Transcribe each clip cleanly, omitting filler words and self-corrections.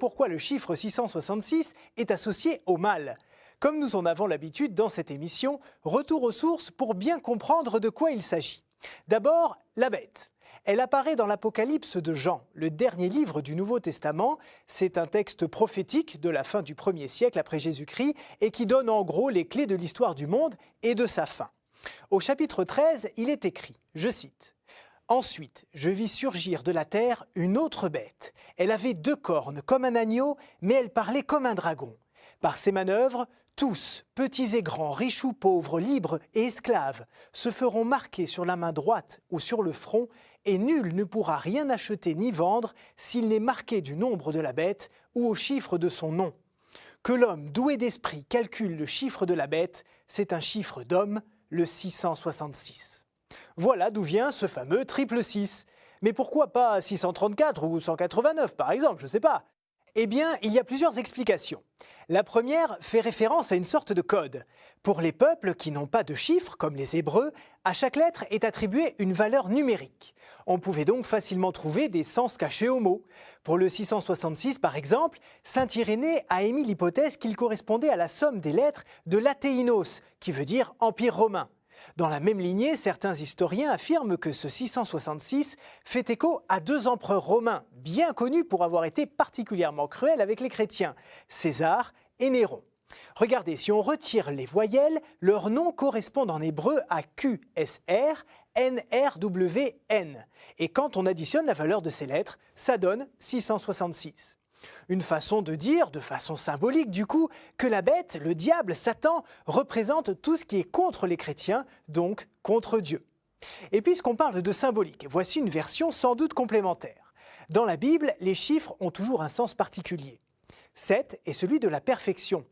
pourquoi le chiffre 666 est associé au mal. Comme nous en avons l'habitude dans cette émission, retour aux sources pour bien comprendre de quoi il s'agit. D'abord, la bête. Elle apparaît dans l'Apocalypse de Jean, le dernier livre du Nouveau Testament. C'est un texte prophétique de la fin du 1er siècle après Jésus-Christ et qui donne en gros les clés de l'histoire du monde et de sa fin. Au chapitre 13, il est écrit, je cite, « Ensuite, je vis surgir de la terre une autre bête. Elle avait 2 cornes comme un agneau, mais elle parlait comme un dragon. Par ses manœuvres, tous, petits et grands, riches ou pauvres, libres et esclaves, se feront marquer sur la main droite ou sur le front, et nul ne pourra rien acheter ni vendre s'il n'est marqué du nombre de la bête ou au chiffre de son nom. Que l'homme doué d'esprit calcule le chiffre de la bête, c'est un chiffre d'homme, le 666. Voilà d'où vient ce fameux triple 6. Mais pourquoi pas 634 ou 189 par exemple, je ne sais pas. Eh bien, il y a plusieurs explications. La première fait référence à une sorte de code. Pour les peuples qui n'ont pas de chiffres, comme les Hébreux, à chaque lettre est attribuée une valeur numérique. On pouvait donc facilement trouver des sens cachés aux mots. Pour le 666, par exemple, saint Irénée a émis l'hypothèse qu'il correspondait à la somme des lettres de l'Athéinos, qui veut dire Empire romain. Dans la même lignée, certains historiens affirment que ce 666 fait écho à 2 empereurs romains, bien connus pour avoir été particulièrement cruels avec les chrétiens, César et Néron. Regardez, si on retire les voyelles, leurs noms correspondent en hébreu à QSR, NRWN. Et quand on additionne la valeur de ces lettres, ça donne 666. Une façon de dire, de façon symbolique du coup, que la bête, le diable, Satan, représente tout ce qui est contre les chrétiens, donc contre Dieu. Et puisqu'on parle de symbolique, voici une version sans doute complémentaire. Dans la Bible, les chiffres ont toujours un sens particulier. 7 est celui de la perfection,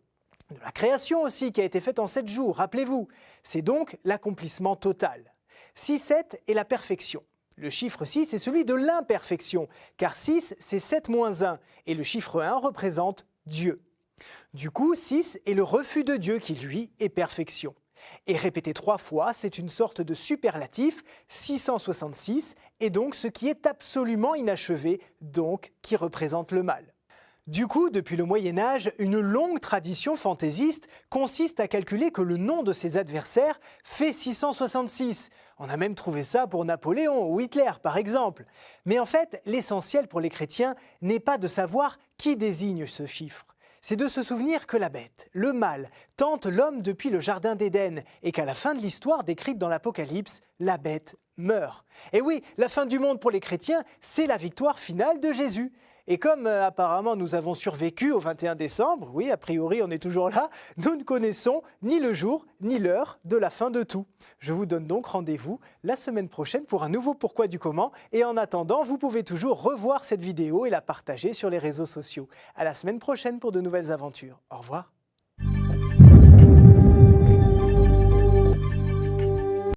de la création aussi qui a été faite en 7 jours, rappelez-vous. C'est donc l'accomplissement total. 6-7 est la perfection. Le chiffre 6 est celui de l'imperfection, car 6 c'est 7 moins 1, et le chiffre 1 représente Dieu. Du coup, 6 est le refus de Dieu qui, lui, est perfection. Et répété 3 fois, c'est une sorte de superlatif, 666, et donc ce qui est absolument inachevé, donc qui représente le mal. Du coup, depuis le Moyen-Âge, une longue tradition fantaisiste consiste à calculer que le nom de ses adversaires fait 666. On a même trouvé ça pour Napoléon ou Hitler, par exemple. Mais en fait, l'essentiel pour les chrétiens n'est pas de savoir qui désigne ce chiffre. C'est de se souvenir que la bête, le mal, tente l'homme depuis le jardin d'Éden et qu'à la fin de l'histoire décrite dans l'Apocalypse, la bête meurt. Et oui, la fin du monde pour les chrétiens, c'est la victoire finale de Jésus. Et comme apparemment nous avons survécu au 21 décembre, oui, a priori on est toujours là, nous ne connaissons ni le jour ni l'heure de la fin de tout. Je vous donne donc rendez-vous la semaine prochaine pour un nouveau Pourquoi du comment. Et en attendant, vous pouvez toujours revoir cette vidéo et la partager sur les réseaux sociaux. À la semaine prochaine pour de nouvelles aventures. Au revoir.